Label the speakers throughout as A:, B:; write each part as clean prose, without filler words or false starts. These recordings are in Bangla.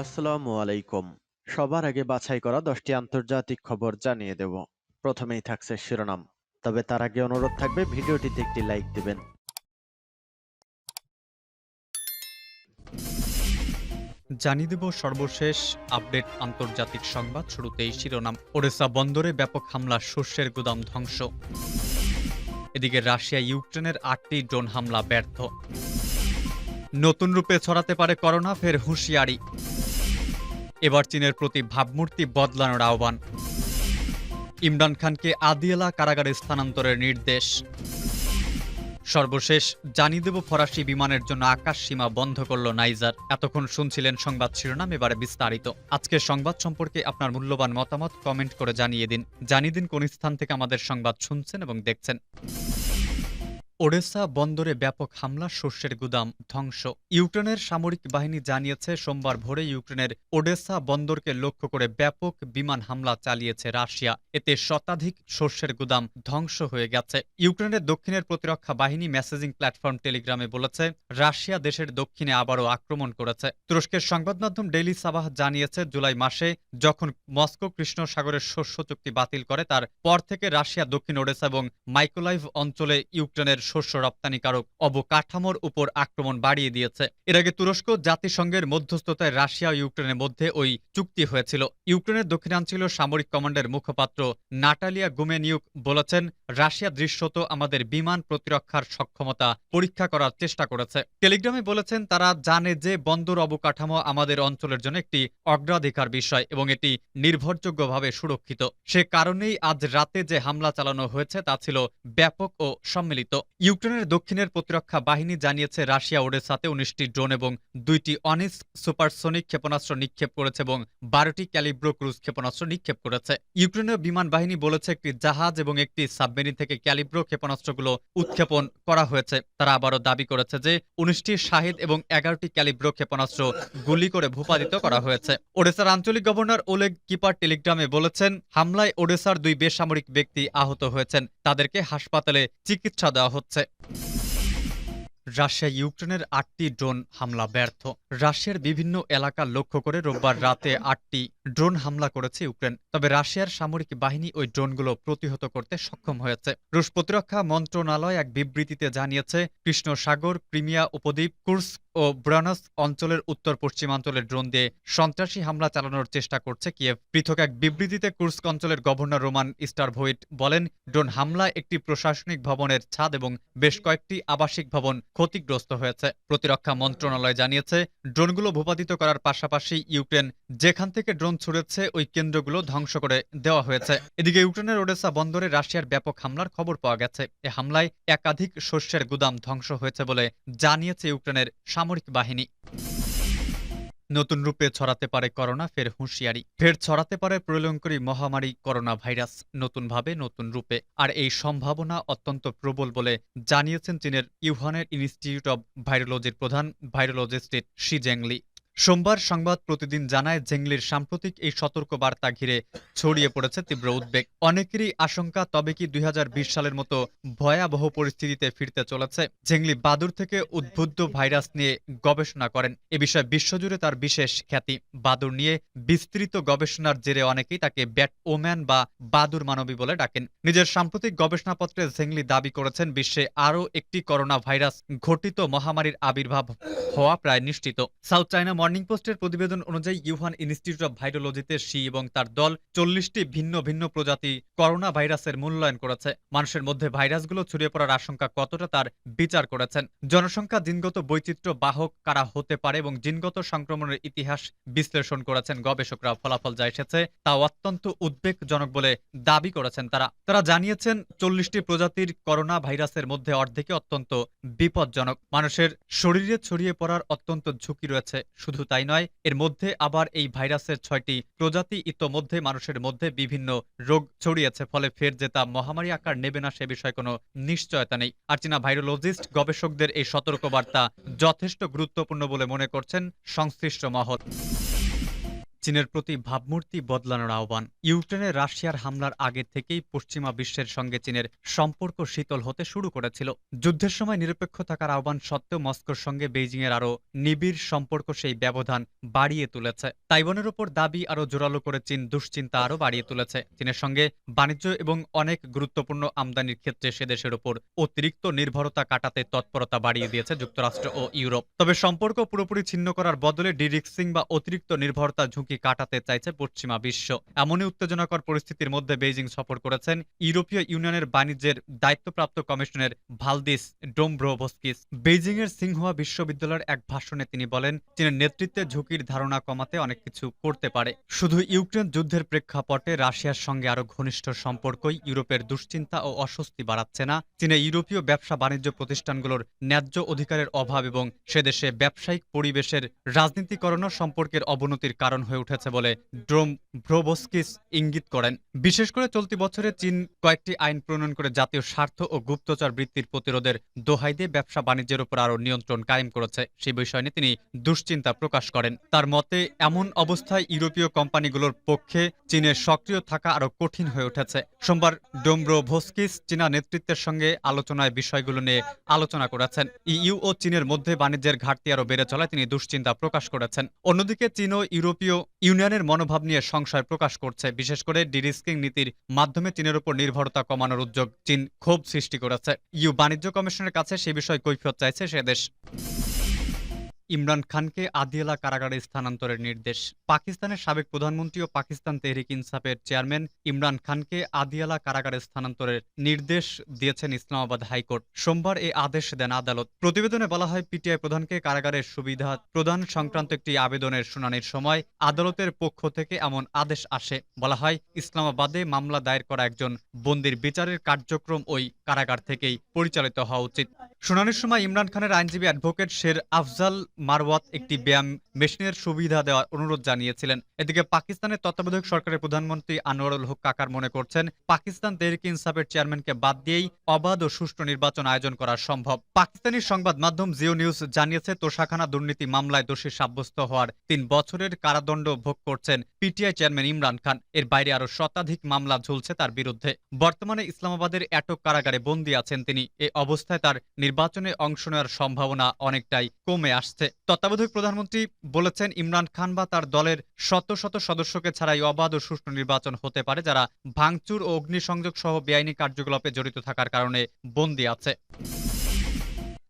A: আসসালামু আলাইকুম। সবার আগে বাছাই করা ১০টি আন্তর্জাতিক খবর জানিয়ে দেব। প্রথমেই থাকছে শিরোনাম। তবে তার আগে অনুরোধ থাকবে ভিডিওটিতে একটি লাইক দিবেন।
B: জানিয়ে দেব সর্বশেষ আপডেট আন্তর্জাতিক সংবাদ। শুরুতেই শিরোনাম। ওডেসা বন্দরে ব্যাপক হামলা, শস্যের গুদাম ধ্বংস। এদিকে রাশিয়া ইউক্রেনের ৮টি ড্রোন হামলা ব্যর্থ। নতুন রূপে ছড়াতে পারে করোনা, ফের হুঁশিয়ারি। এবার চীনের প্রতি ভাবমূর্তি বদলানোর আহ্বান। ইমরান খানকে আদিয়ালা কারাগারে স্থানান্তরের নির্দেশ। সর্বশেষ জানিয়ে দেব ফরাসি বিমানের জন্য আকাশ সীমা বন্ধ করল নাইজার। এতক্ষণ শুনছিলেন সংবাদ শিরোনাম, এবারে বিস্তারিত। আজকের সংবাদ সম্পর্কে আপনার মূল্যবান মতামত কমেন্ট করে জানিয়ে দিন কোন স্থান থেকে আমাদের সংবাদ শুনছেন এবং দেখছেন। ওডেসা বন্দরে ব্যাপক হামলা, শস্যের গুদাম ধ্বংস। ইউক্রেনের সামরিক বাহিনী জানিয়েছে সোমবার ভোরে ইউক্রেনের ওডেসা বন্দরকে লক্ষ্য করে ব্যাপক বিমান হামলা চালিয়েছে রাশিয়া। এতে শতাধিক শস্যের গুদাম ধ্বংস হয়ে গেছে। ইউক্রেনের দক্ষিণের প্রতিরক্ষা বাহিনী মেসেজিং প্ল্যাটফর্ম টেলিগ্রামে বলেছে, রাশিয়া দেশের দক্ষিণে আবারও আক্রমণ করেছে। তুরস্কের সংবাদ মাধ্যম ডেইলি সাবাহ জানিয়েছে, জুলাই মাসে যখন মস্কো কৃষ্ণ সাগরের শস্য চুক্তি বাতিল করে, তার পর থেকে রাশিয়া দক্ষিণ ওডেসা এবং মাইকোলাইভ অঞ্চলে ইউক্রেনের শস্য রপ্তানিকারক অবকাঠামোর উপর আক্রমণ বাড়িয়ে দিয়েছে। এর আগে তুরস্ক জাতিসংঘের মধ্যস্থতায় রাশিয়া ও ইউক্রেনের মধ্যে ওই চুক্তি হয়েছিল। ইউক্রেনের দক্ষিণাঞ্চলীয় সামরিক কমান্ডের মুখপাত্র নাটালিয়া গুমেনিউক বলেছেন, রাশিয়া দৃশ্যত আমাদের বিমান প্রতিরক্ষার সক্ষমতা পরীক্ষা করার চেষ্টা করেছে। টেলিগ্রামে বলেছেন, তারা জানে যে বন্দর অবকাঠামো আমাদের অঞ্চলের জন্য একটি অগ্রাধিকার বিষয় এবং এটি নির্ভরযোগ্যভাবে সুরক্ষিত। সে কারণেই আজ রাতে যে হামলা চালানো হয়েছে তা ছিল ব্যাপক ও সম্মিলিত। ইউক্রেনের দক্ষিণের প্রতিরক্ষা বাহিনী জানিয়েছে, রাশিয়া ওডেসাতে ১৯টি ড্রোন এবং ২টি অনিস সুপারসনিক ক্ষেপণাস্ত্র নিক্ষেপ করেছে এবং ১২টি ক্যালিব্রো ক্রুজ ক্ষেপণাস্ত্র নিক্ষেপ করেছে। ইউক্রেনীয় বিমান বাহিনী বলেছে, একটি জাহাজ এবং একটি সাবমেরিন থেকে ক্যালিব্রো ক্ষেপণাস্ত্রগুলো উৎক্ষেপণ করা হয়েছে। তারা আবারও দাবি করেছে যে ১৯টি শাহেদ এবং ১১টি ক্যালিব্রো ক্ষেপণাস্ত্র গুলি করে ভূপাতিত করা হয়েছে। ওডেসার আঞ্চলিক গভর্নর ওলেগ কিপার টেলিগ্রামে বলেছেন, হামলায় ওডেসার ২ বেসামরিক ব্যক্তি আহত হয়েছেন। তাদেরকে হাসপাতালে চিকিৎসা দেওয়া হচ্ছে। রাশিয়া ইউক্রেনের ৮টি ড্রোন হামলা ব্যর্থ। রাশিয়ার বিভিন্ন এলাকা লক্ষ্য করে রোববার রাতে ৮টি ড্রোন হামলা করেছে ইউক্রেন। তবে রাশিয়ার সামরিক বাহিনী ওই ড্রোনগুলো প্রতিহত করতে সক্ষম হয়েছে। রুশ প্রতিরক্ষা মন্ত্রণালয় এক বিবৃতিতে জানিয়েছে, কৃষ্ণ সাগর, ক্রিমিয়া উপদ্বীপ, কুর্স্ক ও ব্রানস্ক অঞ্চলের উত্তর পশ্চিমাঞ্চলের ড্রোন দিয়ে সন্ত্রাসী হামলা চালানোর চেষ্টা করছে কিয়েভ। পৃথক এক বিবৃতিতে কুর্স্ক অঞ্চলের গভর্নর রোমান স্টারভোইট বলেন, ড্রোন হামলায় একটি প্রশাসনিক ভবনের ছাদ এবং বেশ কয়েকটি আবাসিক ভবন ক্ষতিগ্রস্ত হয়েছে। প্রতিরক্ষা মন্ত্রণালয় জানিয়েছে, ড্রোনগুলো ভূপাতিত করার পাশাপাশি ইউক্রেন যেখান থেকে ড্রোন ছুড়েছে ওই কেন্দ্রগুলো ধ্বংস করে দেওয়া হয়েছে। এদিকে ইউক্রেনের ওডেসা বন্দরে রাশিয়ার ব্যাপক হামলার খবর পাওয়া গেছে। এ হামলায় একাধিক শস্যের গুদাম ধ্বংস হয়েছে বলে জানিয়েছে ইউক্রেনের সামরিক বাহিনী। নতুন রূপে ছড়াতে পারে করোনা, ফের হুঁশিয়ারি। ফের ছড়াতে পারে প্রলয়ঙ্করী মহামারী করোনা ভাইরাস, নতুনভাবে নতুন রূপে। আর এই সম্ভাবনা অত্যন্ত প্রবল বলে জানিয়েছেন চীনের ইউহানের ইনস্টিটিউট অব ভাইরোলজির প্রধান ভাইরোলজিস্ট শি জেংলি। সোমবার সংবাদ প্রতিদিন জানায়, জেংলির সাম্প্রতিক এই সতর্ক বার্তা ঘিরে ছড়িয়ে পড়েছে তীব্র উদ্বেগ। অনেকেরই আশঙ্কা, তবে কি ২০২০ সালের মতো ভয়াবহ পরিস্থিতিতে ফিরতে চলেছে। জেংলি বাদুড় থেকে উদ্বুদ্ধ ভাইরাস নিয়ে গবেষণা করেন। এ বিষয়ে বিশ্বজুড়ে তার বিশেষ খ্যাতি। বাদুড় নিয়ে বিস্তৃত গবেষণার জেরে অনেকেই তাকে ব্যাট ওম্যান বা বাদুড় মানবী বলে ডাকেন। নিজের সাম্প্রতিক গবেষণাপত্রে জেংলি দাবি করেছেন, বিশ্বে আরও একটি করোনা ভাইরাস ঘটিত মহামারীর আবির্ভাব হওয়া প্রায় নিশ্চিত। সাউথ চায়না মর্নিং পোস্টের প্রতিবেদন অনুযায়ী ইউহান ইনস্টিটিউট অব ভাইরোলজিতে শি এবং তার দল ৪০টি ভিন্ন ভিন্ন প্রজাতি করোনা ভাইরাসের মূল্যায়ন করেছে। মানুষের মধ্যে ভাইরাসগুলো ছড়িয়ে পড়ার আশঙ্কা কতটা তার বিচার করেছেন। জনসংখ্যা, জিনগত বৈচিত্র্য, বাহক কারা হতে পারে এবং জিনগত সংক্রমণের ইতিহাস বিশ্লেষণ করেছেন গবেষকরা। ফলাফল যা এসেছে তা অত্যন্ত উদ্বেগজনক বলে দাবি করেছেন তারা জানিয়েছেন, ৪০টি প্রজাতির করোনা ভাইরাসের মধ্যে অর্ধেকই অত্যন্ত বিপজ্জনক। মানুষের শরীরে ছড়িয়ে পড়ার অত্যন্ত ঝুঁকি রয়েছে। শুধু তাই নয়, এর মধ্যে আবার এই ভাইরাসের ৬টি প্রজাতি ইতোমধ্যে মানুষের মধ্যে বিভিন্ন রোগ ছড়িয়েছে। ফলে ফের যে তা মহামারী আকার নেবে না সে বিষয়ে কোনো নিশ্চয়তা নেই। আর চীনা ভাইরোলজিস্ট গবেষকদের এই সতর্কবার্তা যথেষ্ট গুরুত্বপূর্ণ বলে মনে করছেন সংশ্লিষ্ট মহল। চীনের প্রতি ভাবমূর্তি বদলানোর আহ্বান। ইউক্রেনে রাশিয়ার হামলার আগে থেকেই পশ্চিমা বিশ্বের সঙ্গে চীনের সম্পর্ক শীতল হতে শুরু করেছিল। যুদ্ধের সময় নিরপেক্ষ থাকার আহ্বান সত্ত্বেও মস্কোর সঙ্গে বেইজিংয়ের আরও নিবিড় সম্পর্ক সেই ব্যবধান বাড়িয়ে তুলেছে। তাইওয়ানের ওপর দাবি আরও জোরালো করে চীন দুশ্চিন্তা আরও বাড়িয়ে তুলেছে। চীনের সঙ্গে বাণিজ্য এবং অনেক গুরুত্বপূর্ণ আমদানির ক্ষেত্রে সে দেশের ওপর অতিরিক্ত নির্ভরতা কাটাতে তৎপরতা বাড়িয়ে দিয়েছে যুক্তরাষ্ট্র ও ইউরোপ। তবে সম্পর্ক পুরোপুরি ছিন্ন করার বদলে ডিরিক্সিং বা অতিরিক্ত নির্ভরতা ঝুঁকি কাটাতে চাইছে পশ্চিমা বিশ্ব। এমনই উত্তেজনাকর পরিস্থিতির মধ্যে বেইজিং সফর করেছেন ইউরোপীয় ইউনিয়নের বাণিজ্যের দায়িত্বপ্রাপ্ত কমিশনের ভালদিস ডোমব্রোভস্কিস। বেইজিংয়ের সিংহুয়া বিশ্ববিদ্যালয়ের এক ভাষণে তিনি বলেন, চীনের নেতৃত্বে ঝুঁকির ধারণা কমাতে অনেক কিছু করতে পারে। শুধু ইউক্রেন যুদ্ধের প্রেক্ষাপটে রাশিয়ার সঙ্গে আরও ঘনিষ্ঠ সম্পর্কই ইউরোপের দুশ্চিন্তা ও অস্বস্তি বাড়াচ্ছে না। চীনে ইউরোপীয় ব্যবসা বাণিজ্য প্রতিষ্ঠানগুলোর ন্যায্য অধিকারের অভাব এবং সে দেশে ব্যবসায়িক পরিবেশের রাজনীতিকরণও সম্পর্কের অবনতির কারণ হয়ে উঠেছে বলে ডোমব্রোভস্কিস ইঙ্গিত করেন। বিশেষ করে চলতি বছরে চীন কয়েকটি আইন প্রণয়ন করে জাতীয় স্বার্থ ও গুপ্তচর বৃত্তির প্রতিরোধের দোহাই দিয়ে ব্যবসা বাণিজ্যের উপর আরও নিয়ন্ত্রণ কায়েম করেছে। সেই বিষয় নিয়ে তিনি দুশ্চিন্তা প্রকাশ করেন। তার মতে, এমন অবস্থায় ইউরোপীয় কোম্পানিগুলোর পক্ষে চীনের সক্রিয় থাকা আরও কঠিন হয়ে উঠেছে। সোমবার ডোমব্রোভস্কিস চীনা নেতৃত্বের সঙ্গে আলোচনায় বিষয়গুলো নিয়ে আলোচনা করেছেন। ইইউ ও চীনের মধ্যে বাণিজ্যের ঘাটতি আরও বেড়ে চলায় তিনি দুশ্চিন্তা প্রকাশ করেছেন। অন্যদিকে চীন ও ইউরোপীয় ইউনিয়নের মনোভাব নিয়ে সংশয় প্রকাশ করছে। বিশেষ করে ডিরিস্কিং নীতির মাধ্যমে চীনের উপর নির্ভরতা কমানোর উদ্যোগ চীন ক্ষোভ সৃষ্টি করেছে। ইউ বাণিজ্য কমিশনের কাছে সে বিষয়ে কৈফিয়ত চাইছে সে দেশ। ইমরান খানকে আদিয়ালা কারাগারে স্থানান্তরের নির্দেশ। পাকিস্তানের সাবেক প্রধানমন্ত্রী ও পাকিস্তান তেহরিক ইনসাফের চেয়ারম্যান ইমরান খানকে আদিয়ালা কারাগারে স্থানান্তরের নির্দেশ দিয়েছেন ইসলামাবাদ হাইকোর্ট। সোমবার এই আদেশ দেন আদালত। প্রতিবেদনে বলা হয়, পিটিআই প্রধানকে কারাগারের সুবিধা প্রদান সংক্রান্ত একটি আবেদনের শুনানির সময় আদালতের পক্ষ থেকে এমন আদেশ আসে। বলা হয়, ইসলামাবাদে মামলা দায়ের করা একজন বন্দীর বিচারের কার্যক্রম ওই কারাগার থেকেই পরিচালিত হওয়া উচিত। শুনানির সময় ইমরান খানের আইনজীবী অ্যাডভোকেট শের আফজাল মারওয়াত একটি ব্যায়াম মেশিনের সুবিধা দেওয়ার অনুরোধ জানিয়েছিলেন। এদিকে পাকিস্তানের তত্ত্বাবধায়ক সরকারের প্রধানমন্ত্রী আনোয়ারুল হক কাকার মনে করছেন, পাকিস্তান তেহরিক ইনসাফের চেয়ারম্যানকে বাদ দিয়েই অবাধ ও সুষ্ঠু নির্বাচন আয়োজন করা সম্ভব। পাকিস্তানি সংবাদ মাধ্যম জিও নিউজ জানিয়েছে, তোষাখানা দুর্নীতি মামলায় দোষী সাব্যস্ত হওয়ার ৩ বছরের কারাদণ্ড ভোগ করছেন পিটিআই চেয়ারম্যান ইমরান খান। এর বাইরে আরও শতাধিক মামলা ঝুলছে তার বিরুদ্ধে। বর্তমানে ইসলামাবাদের অ্যাটক কারাগারে বন্দী আছেন তিনি। এই অবস্থায় তার নির্বাচনে অংশ নেওয়ার সম্ভাবনা অনেকটাই কমে আসছে। তত্ত্বাবধায়ক প্রধানমন্ত্রী বলেছেন, ইমরান খান বা তার দলের শত শত সদস্যকে ছাড়াই অবাধ ও সুষ্ঠু নির্বাচন হতে পারে, যারা ভাঙচুর ও অগ্নিসংযোগ সহ বেআইনি কার্যকলাপে জড়িত থাকার কারণে বন্দী আছে।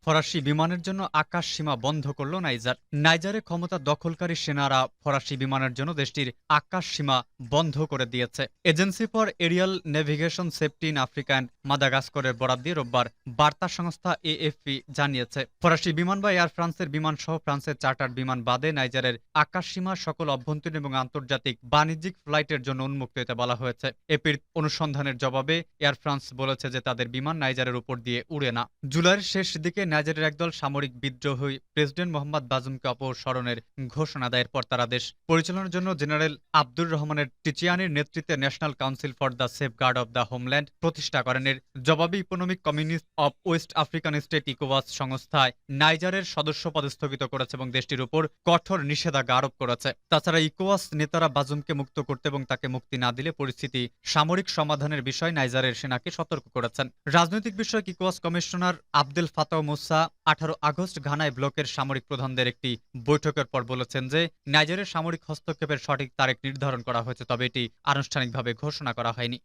B: ফরাসি বিমানের জন্য আকাশ সীমা বন্ধ করল নাইজার। নাইজারে ক্ষমতা দখলকারী সেনারা ফরাসি বিমানের জন্য দেশটির আকাশ সীমা বন্ধ করে দিয়েছে। Agency for aerial navigation safety in Africa and মাদাগাস্করের বরাত দিয়ে রোববার বার্তা সংস্থা এএফপি জানিয়েছে, ফরাসি বিমান বা এয়ার ফ্রান্সের বিমান সহ ফ্রান্সের চার্টার বিমান বাদে নাইজারের আকাশ সীমা সকল অভ্যন্তরীণ এবং আন্তর্জাতিক বাণিজ্যিক ফ্লাইটের জন্য উন্মুক্ত হতে বলা হয়েছে। এপির অনুসন্ধানের জবাবে এয়ার ফ্রান্স বলেছে যে তাদের বিমান নাইজারের উপর দিয়ে উড়ে না। জুলাইয়ের শেষ দিকে নাইজারের একদল সামরিক বিদ্রোহী প্রেসিডেন্ট মোহাম্মদ বাজুমকে অপসারণের ঘোষণা দেয়ের পর তারা দেশ পরিচালনার জন্য জেনারেল আব্দুর রহমানের টিচিয়ানির নেতৃত্বে national council for the safeguard of the homeland প্রতিষ্ঠা করেন। এর জবাবে economic communist of west African state ইকোওয়াস সংস্থায় নাইজারের সদস্যপদ স্থগিত করেছে এবং দেশটির উপর কঠোর নিষেধাজ্ঞা আরোপ করেছে। তাছাড়া ইকোওয়াস নেতারা বাজুমকে মুক্ত করতে এবং তাকে মুক্তি না দিলে পরিস্থিতি সামরিক সমাধানের বিষয়ে নাইজারের সেনাকে সতর্ক করেছেন। রাজনৈতিক বিষয়ক ইকোওয়াস কমিশনার আবদেল ফাতাহ মুসা 18 আগস্ট ঘানায় ব্লকের সামরিক প্রধানদের একটি বৈঠকের পর বলেছেন যে নাইজারের সামরিক হস্তক্ষেপের সঠিক তারিখ নির্ধারণ করা হয়েছে, তবে এটি আনুষ্ঠানিকভাবে ঘোষণা করা হয়নি।